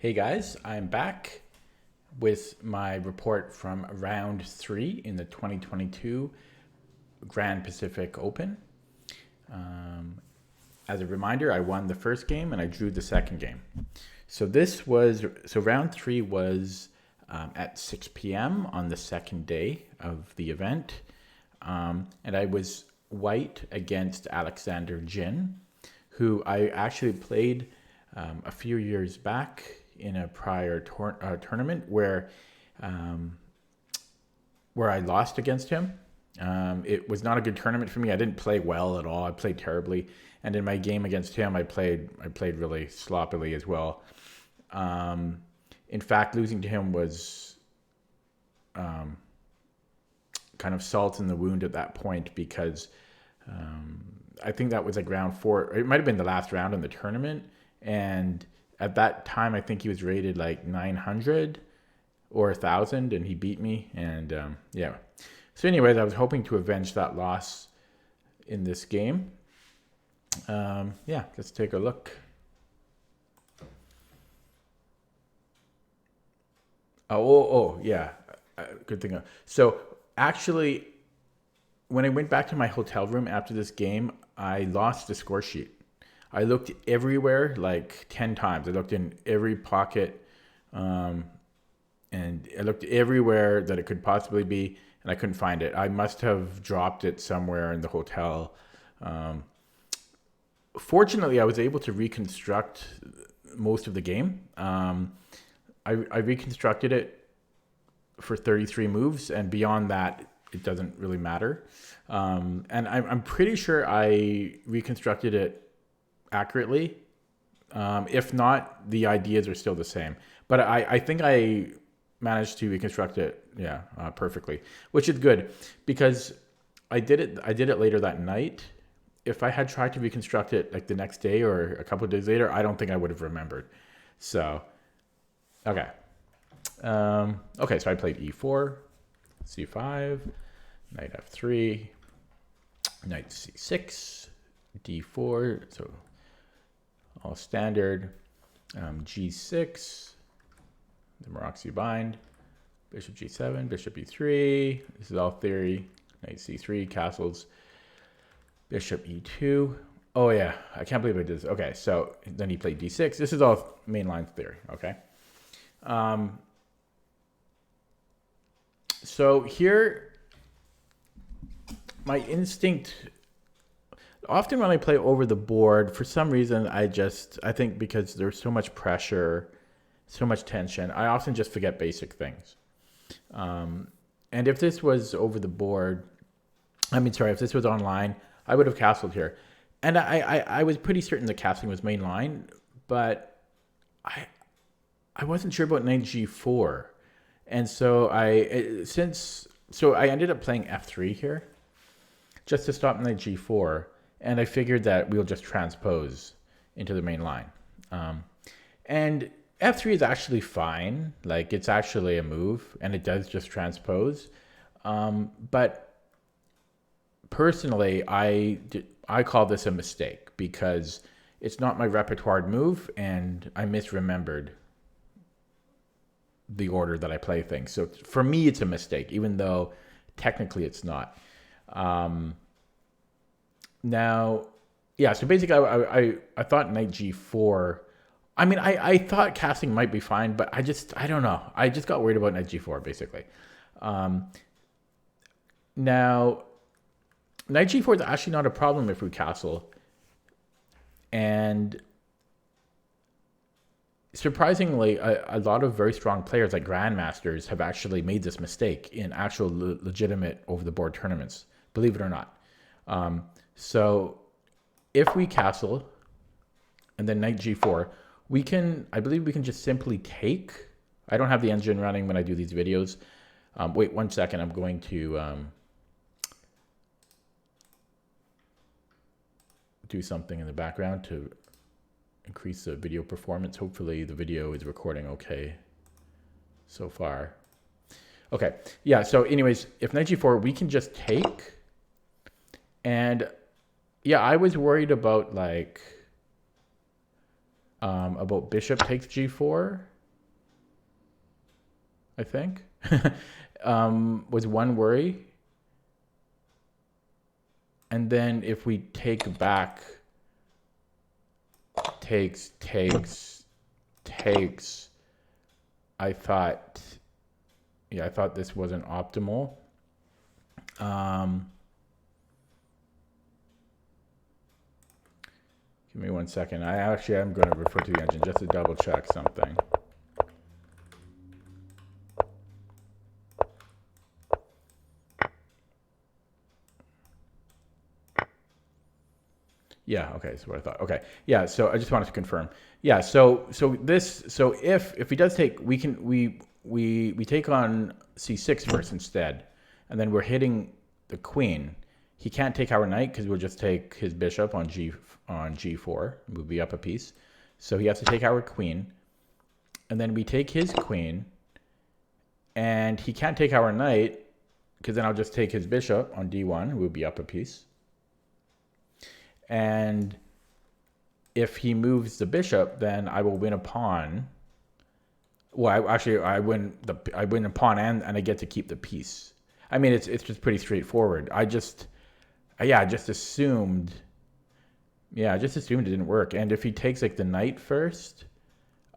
Hey guys, I'm back with my report from round 3 in the 2022 Grand Pacific Open. As a reminder, I won the first game and I drew the second game. So round 3 was at 6 p.m. on the second day of the event. And I was white against Alexander Jin, who I actually played a few years back in a prior tournament where I lost against him. It was not a good tournament for me. I didn't play well at all. I played terribly, and in my game against him, I played really sloppily as well. In fact, losing to him was kind of salt in the wound at that point because I think that was like round 4. It might have been the last round in the tournament, and at that time, I think he was rated like 900 or 1,000, and he beat me. And yeah. So anyways, I was hoping to avenge that loss in this game. Yeah, let's take a look. Yeah. Good thing. So actually, when I went back to my hotel room after this game, I lost the score sheet. I looked everywhere like 10 times. I looked in every pocket, and I looked everywhere that it could possibly be, and I couldn't find it. I must have dropped it somewhere in the hotel. Fortunately, I was able to reconstruct most of the game. I reconstructed it for 33 moves, and beyond that, it doesn't really matter. And I'm pretty sure I reconstructed it accurately. If not, the ideas are still the same. But I think I managed to reconstruct it, perfectly, which is good because I did it later that night. If I had tried to reconstruct it like the next day or a couple of days later, I don't think I would have remembered. So, okay. Okay, so I played e4, c5, knight f3, knight c6, d4, so all standard, g6, the Maroczy bind, bishop g7, bishop e3, this is all theory, knight c3, castles, bishop e2. Oh yeah, I can't believe I did this. Okay, so then he played d6. This is all mainline theory, okay? So here, my instinct, often when I play over the board, for some reason, I think because there's so much pressure, so much tension, I often just forget basic things. And if this was over the board, if this was online, I would have castled here. And I was pretty certain the castling was main line, but I wasn't sure about knight g4. And so I ended up playing f3 here just to stop knight g4. And I figured that we'll just transpose into the main line. And f3 is actually fine. Like, it's actually a move, and it does just transpose. But personally, I call this a mistake because it's not my repertoire move, and I misremembered the order that I play things. So for me, it's a mistake, even though technically it's not. Now, yeah, so basically I thought knight g4. I thought casting might be fine, but I don't know. I just got worried about knight g4, basically. Now, knight g4 is actually not a problem if we castle. And surprisingly, a lot of very strong players like grandmasters have actually made this mistake in actual legitimate over-the-board tournaments, believe it or not. So if we castle and then knight g4, I believe we can just simply take. I don't have the engine running when I do these videos. Wait 1 second. I'm going to do something in the background to increase the video performance. Hopefully the video is recording okay so far. Okay, yeah, so anyways, if knight g4, we can just take. And yeah, I was worried about about bishop takes g4. I think, was one worry. And then if we take back, takes, I thought, yeah, I thought this wasn't optimal. Give me 1 second. I actually am going to refer to the engine just to double check something. Yeah, okay, so what I thought. Okay. Yeah, so I just wanted to confirm. Yeah, so if he does take, we take on C6 first instead, and then we're hitting the queen. He can't take our knight because we'll just take his bishop on G4, move me up a piece. So he has to take our queen, and then we take his queen, and he can't take our knight because then I'll just take his bishop on D1, we'll be up a piece. And if he moves the bishop, then I will win a pawn. Well, I win a pawn and I get to keep the piece. I mean, it's just pretty straightforward. I just assumed it didn't work. And if he takes like the knight first,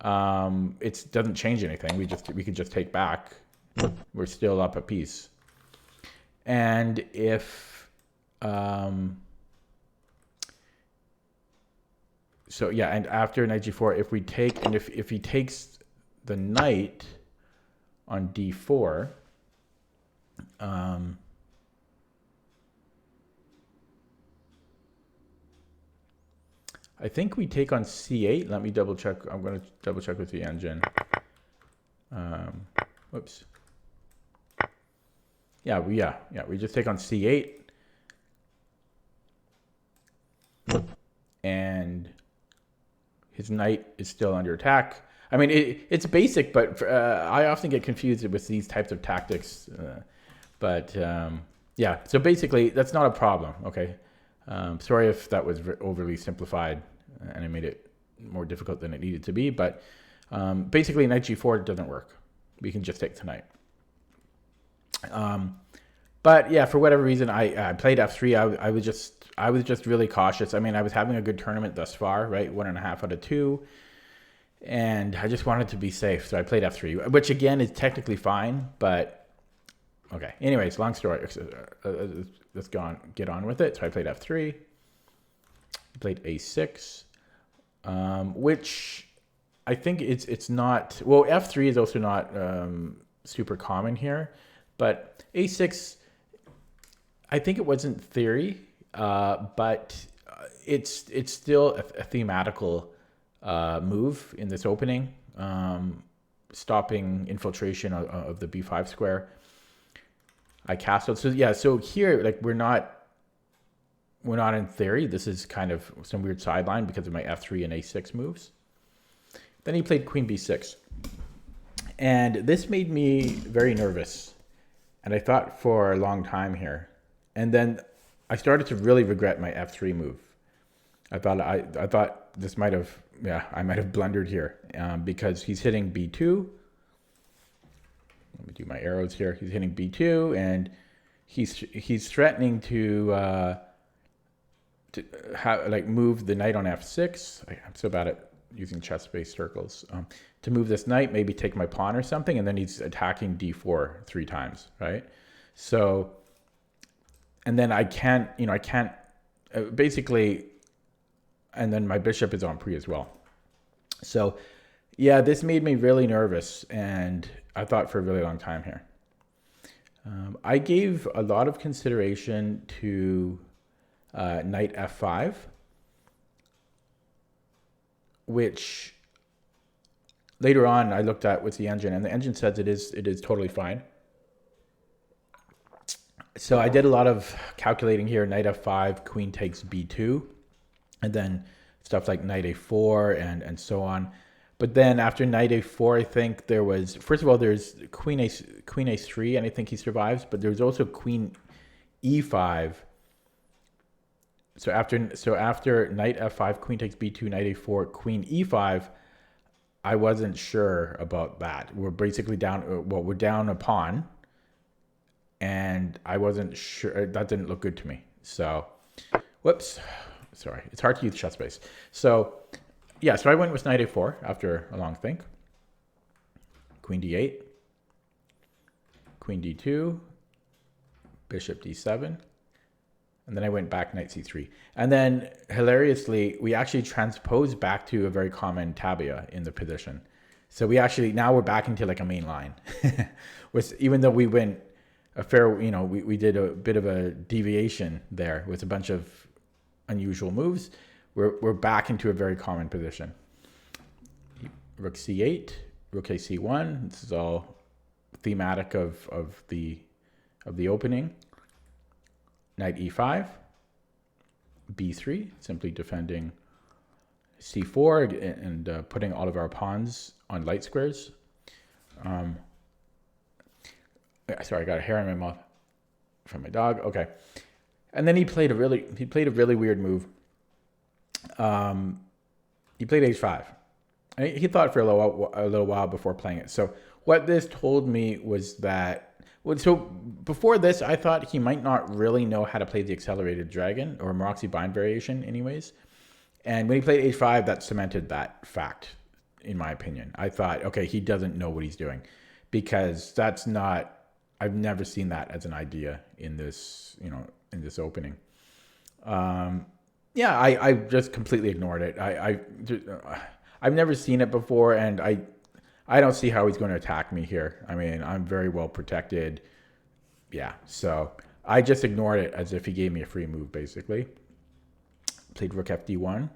it doesn't change anything. We could just take back. We're still up a piece. And if so yeah, and after knight g4, if we take, and if he takes the knight on d4, I think we take on c8. Let me double check. I'm going to double check with the engine. Whoops. Yeah, we just take on c8. And his knight is still under attack. I mean, it's basic, but I often get confused with these types of tactics. Yeah, so basically, that's not a problem, okay? Sorry if that was overly simplified and I made it more difficult than it needed to be, but basically, knight g4 doesn't work. We can just take tonight. But yeah, for whatever reason, I played f3. I was just really cautious. I mean, I was having a good tournament thus far, right? 1.5 out of 2. And I just wanted to be safe. So I played f3, which again is technically fine, but okay. Anyways, long story. Let's get on with it. So I played f3, played a6, which I think it's not, well, f3 is also not super common here, but a6, I think it wasn't theory. But it's still a thematical move in this opening, stopping infiltration of the b5 square. I castled. So yeah, so here, like, we're not in theory. This is kind of some weird sideline because of my f3 and a6 moves. Then he played queen b6, and this made me very nervous, and I thought for a long time here, and then I started to really regret my f3 move. I thought this might have, I might have blundered here because he's hitting b2. Let me do my arrows here. He's hitting b2, and he's threatening to move the knight on f6. I'm so bad at using chess-based circles. To move this knight, maybe take my pawn or something, and then he's attacking d4 3 times, right? So. And then I can't, basically, and then my bishop is on pre as well. So yeah, this made me really nervous, and I thought for a really long time here. I gave a lot of consideration to knight f5, which later on I looked at with the engine, and the engine says it is totally fine. So I did a lot of calculating here. Knight f5, queen takes b2, and then stuff like knight a4 and so on. But then after knight a4, I think there was, first of all, there's queen a3, and I think he survives. But there's also queen e5. So after knight f5, queen takes b2, knight a4, queen e5, I wasn't sure about that. We're basically down. Well, we're down a pawn, and I wasn't sure. That didn't look good to me. So, whoops. Sorry, it's hard to use chess space. So, yeah. So I went with knight a4 after a long think. Queen d8, queen d2, bishop d7. And then I went back knight c3. And then, hilariously, we actually transposed back to a very common tabia in the position. So we actually, now we're back into like a main line. Even though we went a fair, we did a bit of a deviation there with a bunch of unusual moves, we're back into a very common position. Rook c8, rook a c1. This is all thematic of the opening. Knight e5, b3, simply defending c4 and putting all of our pawns on light squares. Sorry, I got a hair in my mouth from my dog. Okay, and then he played a really weird move. He played h5. He thought for a little while before playing it. So what this told me was that. So before this, I thought he might not really know how to play the accelerated dragon or Maroczy bind variation anyways. And when he played h5, that cemented that fact, in my opinion. I thought, okay, he doesn't know what he's doing, because that's not, I've never seen that as an idea in this, in this opening. Yeah, I just completely ignored it. I've never seen it before, and I don't see how he's going to attack me here. I mean, I'm very well protected. Yeah, so I just ignored it as if he gave me a free move, basically. Played rook fd1.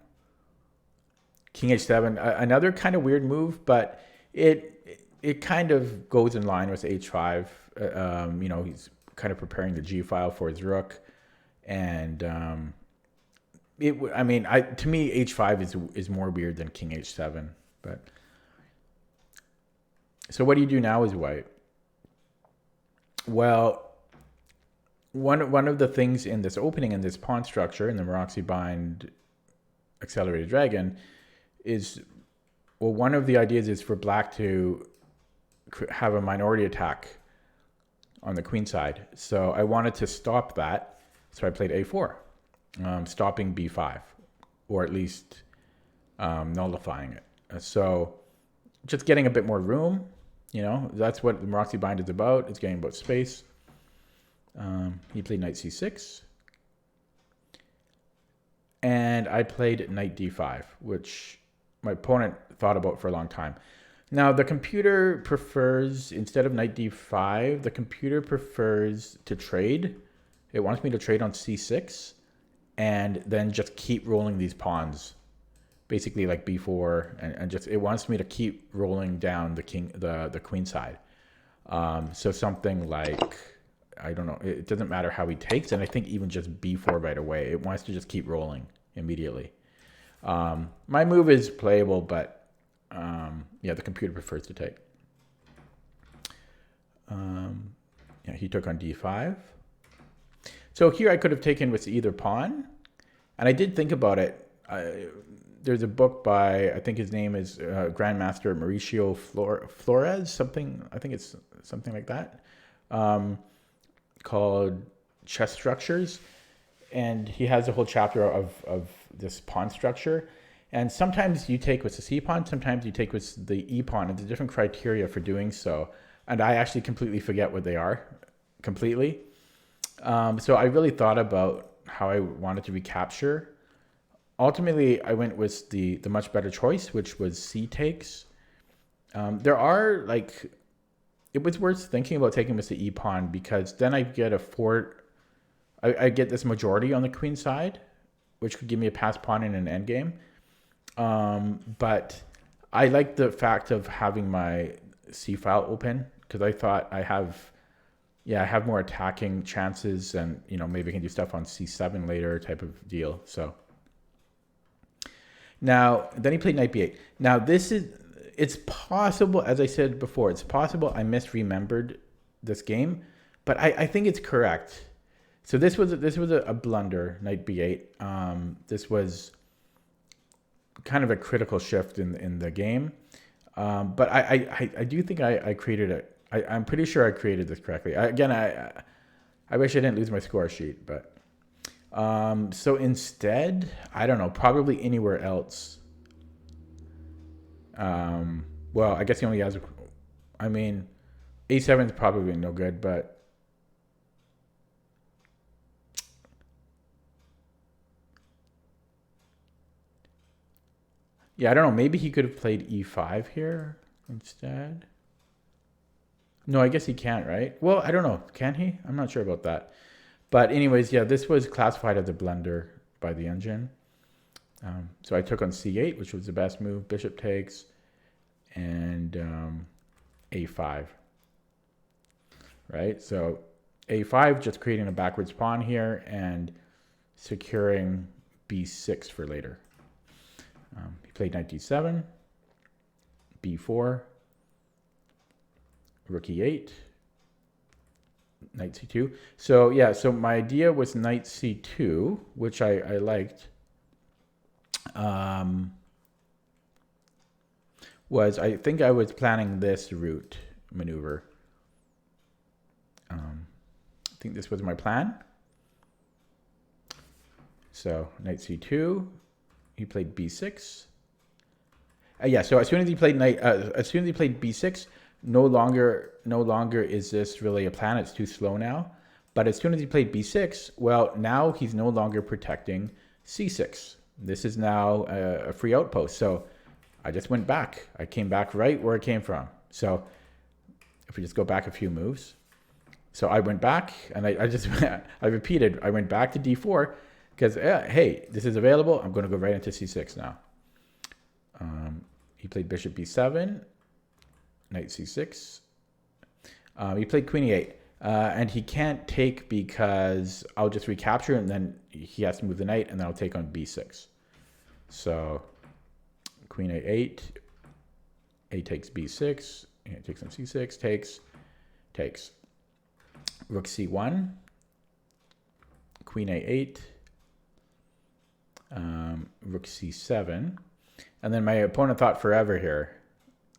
King h7, another kind of weird move, but it kind of goes in line with h5. He's kind of preparing the g file for his rook. And to me, h5 is more weird than king h7, but... So what do you do now as white? Well, one of the things in this opening, in this pawn structure, in the Maroczy bind accelerated dragon, is, well, one of the ideas is for black to have a minority attack on the queen side. So I wanted to stop that, so I played a4, stopping b5, or at least nullifying it. So just getting a bit more room. That's what the Maroczy bind is about. It's getting about space. He played knight c6. And I played knight d5, which my opponent thought about for a long time. Now, the computer prefers, instead of knight d5, the computer prefers to trade. It wants me to trade on c6 and then just keep rolling these pawns. Basically like b4, and just, it wants me to keep rolling down the queen side. So something like, I don't know, it doesn't matter how he takes, and I think even just b4 right away, it wants to just keep rolling immediately. My move is playable, but yeah, the computer prefers to take. Yeah, he took on d5. So here I could have taken with either pawn, and I did think about it. There's a book by, I think his name is Grandmaster Mauricio Flores, I think it's something like that, called Chess Structures. And he has a whole chapter of this pawn structure. And sometimes you take with the C pawn, sometimes you take with the E pawn, and there's different criteria for doing so. And I actually completely forget what they are, completely. So I really thought about how I wanted to recapture. Ultimately, I went with the much better choice, which was C takes. There are, like, it was worth thinking about taking with the E pawn, because then I get I get this majority on the queen side, which could give me a pass pawn in an endgame. But I like the fact of having my C file open, because I thought I have more attacking chances, and maybe I can do stuff on C7 later type of deal. So. Now, then he played knight b8. Now, it's possible, as I said before, it's possible I misremembered this game, but I think it's correct. So this was a blunder, knight b8. This was kind of a critical shift in the game. But I do think I created it. I'm pretty sure I created this correctly. I wish I didn't lose my score sheet, but so instead, I don't know, probably anywhere else. Well, I guess he only has. I mean, A7 is probably no good, but yeah, I don't know. Maybe he could have played E5 here instead. No, I guess he can't, right? Well, I don't know. Can he? I'm not sure about that. But anyways, yeah, this was classified as a blunder by the engine. So I took on C8, which was the best move. Bishop takes, and A5. Right? So A5, just creating a backwards pawn here and securing B6 for later. He played knight D7, B4, rook E8, knight C2. So yeah, so my idea was knight C2, which I liked. I think I was planning this route maneuver. I think this was my plan. So knight C2, he played B6. Yeah, so as soon as he played B6, no longer is this really a plan. It's too slow now. But as soon as he played B6, well, now he's no longer protecting C6. This is now a free outpost. So I just went back. I came back right where I came from. So if we just go back a few moves. So I went back and I just, I repeated, I went back to D4 because, hey, this is available. I'm going to go right into C6 now. He played bishop B7, knight C6. He played queen E8. And he can't take because I'll just recapture and then he has to move the knight and then I'll take on B6. So queen A8, A takes B6, A takes on C6, takes. Rook C1, queen A8, rook C7. And then my opponent thought forever here,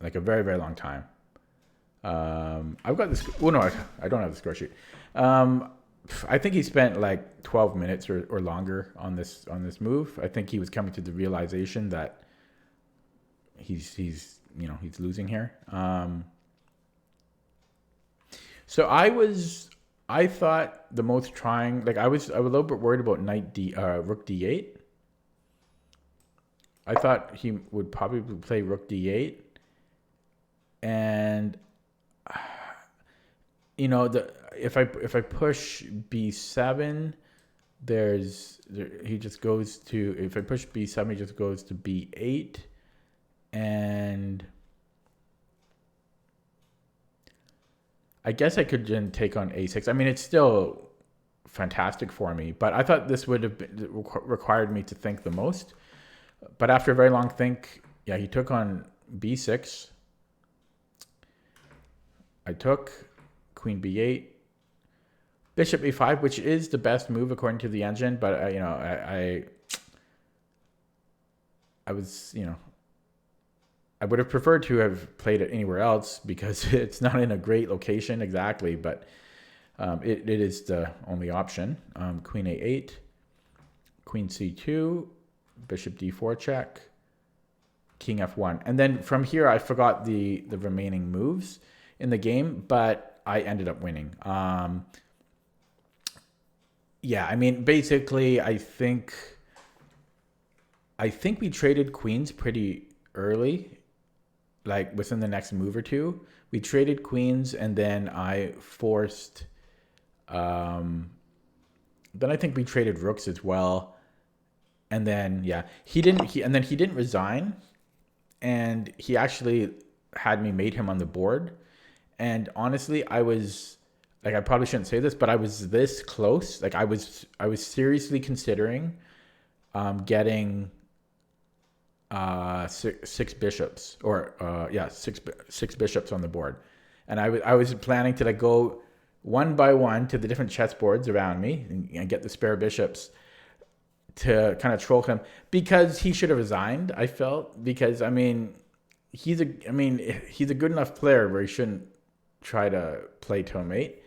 like a very, very long time. I've got this. Oh no, I don't have the score sheet. I think he spent like 12 minutes or longer on this move. I think he was coming to the realization that he's losing here. So I thought the most trying, like I was a little bit worried about rook D8. I thought he would probably play rook D8, and if I push B7, he just goes to, if I push B7, he just goes to B8, and I guess I could then take on A6. I mean, it's still fantastic for me, but I thought this would have required me to think the most. But after a very long think, yeah, he took on B6. I took queen B8, bishop A5, which is the best move according to the engine. But I was, I would have preferred to have played it anywhere else because it's not in a great location exactly. But it is the only option. Queen A8, queen C2, bishop D4 check, king F1, and then from here I forgot the remaining moves in the game, but I ended up winning. Yeah, I mean, basically, I think we traded queens pretty early, like within the next move or two. We traded queens, and then I forced. Then I think we traded rooks as well, and then yeah, he didn't resign, and he actually had me mate him on the board. And honestly, I was like, I probably shouldn't say this, but I was this close. Like I was seriously considering getting six bishops, or six bishops on the board. And I was planning to like go one by one to the different chessboards around me and get the spare bishops to kind of troll him, because he should have resigned, I felt, because I mean, I mean, he's a good enough player where he shouldn't try to play to a mate.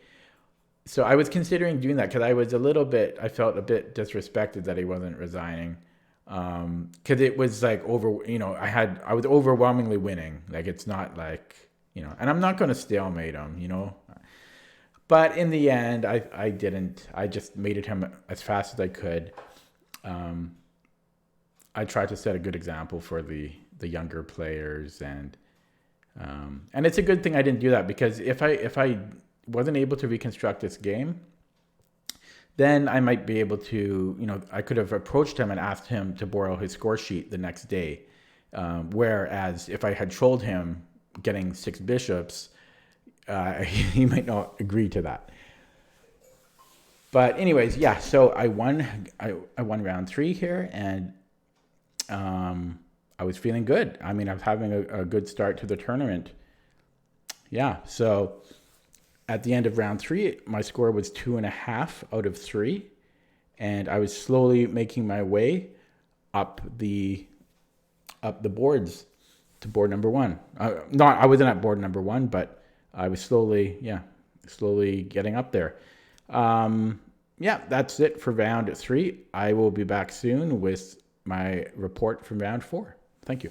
So I was considering doing that because I felt a bit disrespected that he wasn't resigning. Because it was like I was overwhelmingly winning. Like it's not like, and I'm not going to stalemate him. But in the end, I didn't. I just mated him as fast as I could. I tried to set a good example for the younger players, and it's a good thing I didn't do that, because if I wasn't able to reconstruct this game, then I might be able to, I could have approached him and asked him to borrow his score sheet the next day. Whereas if I had trolled him getting 6 bishops, he might not agree to that. But anyways, yeah. So I won. I won round 3 here, and I was feeling good. I mean, I was having a good start to the tournament. Yeah. So at the end of round 3, my score was 2.5 out of 3, and I was slowly making my way up the boards to board number 1. I wasn't at board number 1, but I was slowly getting up there. Yeah, that's it for round 3. I will be back soon with my report from round 4. Thank you.